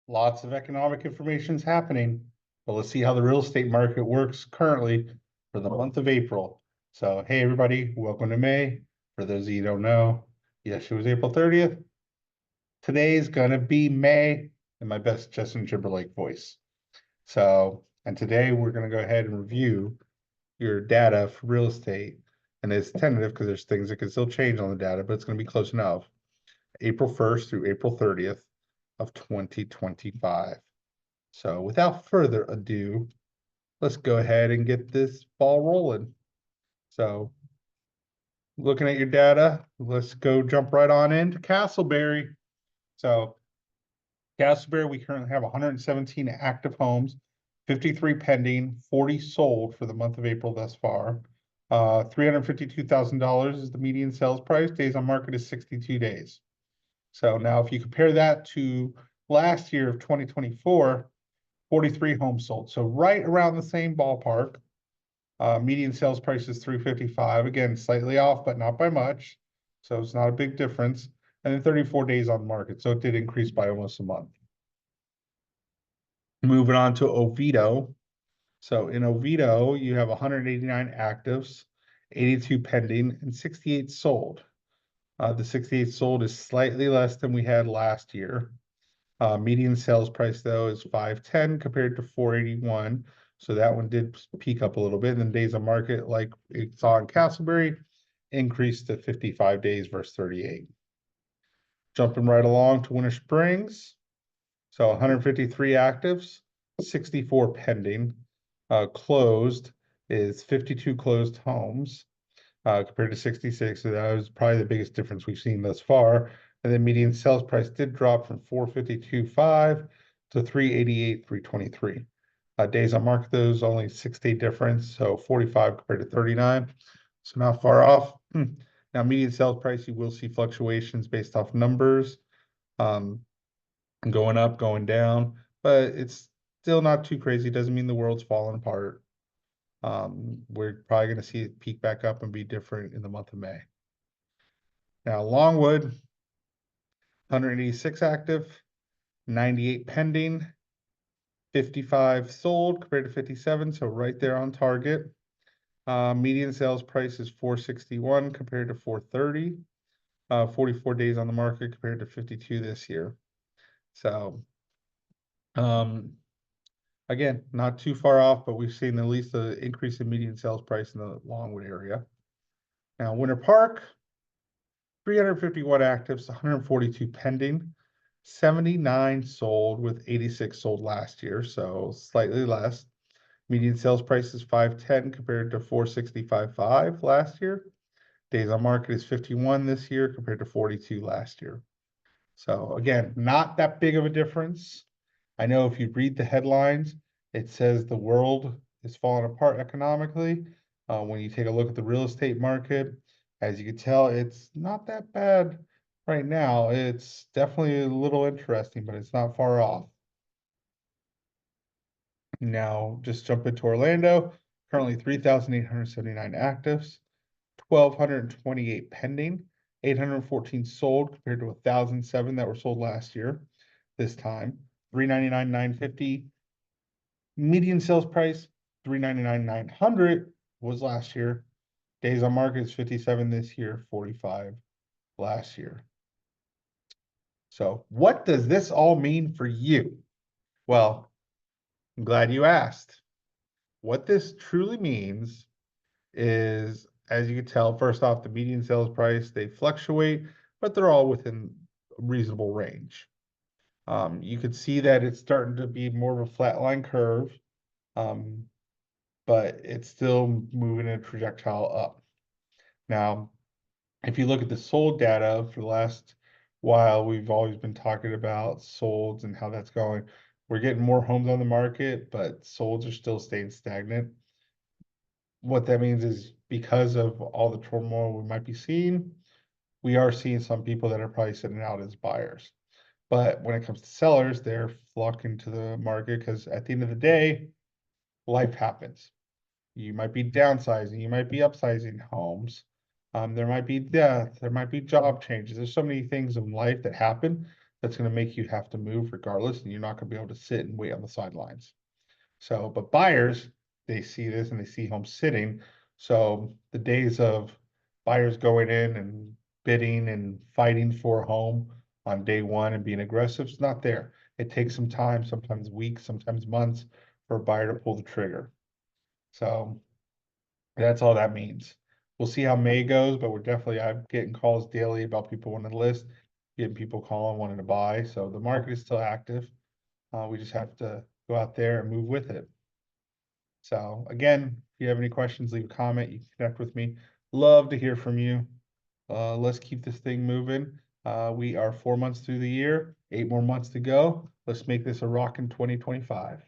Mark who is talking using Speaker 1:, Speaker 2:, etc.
Speaker 1: Lots of economic information is happening, but let's see how the real estate market works currently for the month of April. So, hey, everybody, welcome to May. For those of you who don't know, yes, it was April 30th. Today's gonna be May in my best Justin Timberlake voice. So, and today we're gonna go ahead and review your data for real estate. And it's tentative because there's things that can still change on the data, but it's gonna be close enough. April 1st through April 30th of 2025. So without further ado, let's go ahead and get this ball rolling. So looking at your data, let's go jump right on into Casselberry. So Casselberry, we currently have 117 active homes, 53 pending, 40 sold for the month of April thus far. $352,000 is the median sales price. Days on market is 62 days. So now if you compare that to last year of 2024, 43 homes sold. So right around the same ballpark. Median sales price is 355. Again, slightly off, but not by much. So it's not a big difference. And then 34 days on the market. So it did increase by almost a month. Moving on to Oviedo. So in Oviedo, you have 189 actives, 82 pending, and 68 sold. The 68 sold is slightly less than we had last year. Median sales price though is 510 compared to 481. So that one did peak up a little bit. And then days on market, like we saw in Casselberry, increased to 55 days versus 38. Jumping right along to Winter Springs. So 153 actives, 64 pending. Closed is 52 closed homes compared to 66. So that was probably the biggest difference we've seen thus far. And then median sales price did drop from 452.5 to 388.323. Days on market, those only 6-day difference, so 45 compared to 39. So not far off. Now, median sales price, you will see fluctuations based off numbers, going up, going down, but it's still not too crazy. It doesn't mean the world's falling apart. We're probably going to see it peak back up and be different in the month of May. Now, Longwood, 186 active, 98 pending, 55 sold compared to 57, so right there on target. Median sales price is 461 compared to 430. 44 days on the market compared to 52 this year. So, again, not too far off, but we've seen at least an increase in median sales price in the Longwood area. Now, Winter Park, 351 actives, 142 pending, 79 sold with 86 sold last year, so slightly less. Median sales price is 510 compared to 465.5 last year. Days on market is 51 this year compared to 42 last year. So again, not that big of a difference. I know if you read the headlines, it says the world is falling apart economically. When you take a look at the real estate market, as you can tell, it's not that bad right now. It's definitely a little interesting, but it's not far off. Now, just jump into Orlando. Currently 3,879 actives, 1,228 pending, 814 sold compared to 1,007 that were sold last year. This time, 399,950. Median sales price, 399,900 was last year. Days on market is 57 this year, 45 last year. So what does this all mean for you? Well, I'm glad you asked. What this truly means is, as you can tell, first off, the median sales price, they fluctuate, but they're all within a reasonable range. You could see that it's starting to be more of a flatline curve, but it's still moving in a trajectory up. Now, if you look at the sold data for the last while, we've always been talking about solds and how that's going. We're getting more homes on the market, but solds are still staying stagnant. What that means is because of all the turmoil we might be seeing, we are seeing some people that are probably sitting out as buyers. But when it comes to sellers, they're flocking to the market because at the end of the day, life happens. You might be downsizing, you might be upsizing homes. There might be death, there might be job changes. There's so many things in life that happen that's going to make you have to move regardless, and you're not going to be able to sit and wait on the sidelines. So, but buyers, they see this and they see homes sitting. So the days of buyers going in and bidding and fighting for a home on day one and being aggressive is not there. It takes some time, sometimes weeks, sometimes months for a buyer to pull the trigger. So that's all that means. We'll see how May goes, but I'm getting calls daily about people wanting to list, getting people calling, wanting to buy. So the market is still active. We just have to go out there and move with it. So again, if you have any questions, leave a comment. You can connect with me. Love to hear from you. Let's keep this thing moving. We are 4 months through the year, 8 more months to go. Let's make this a rockin' 2025.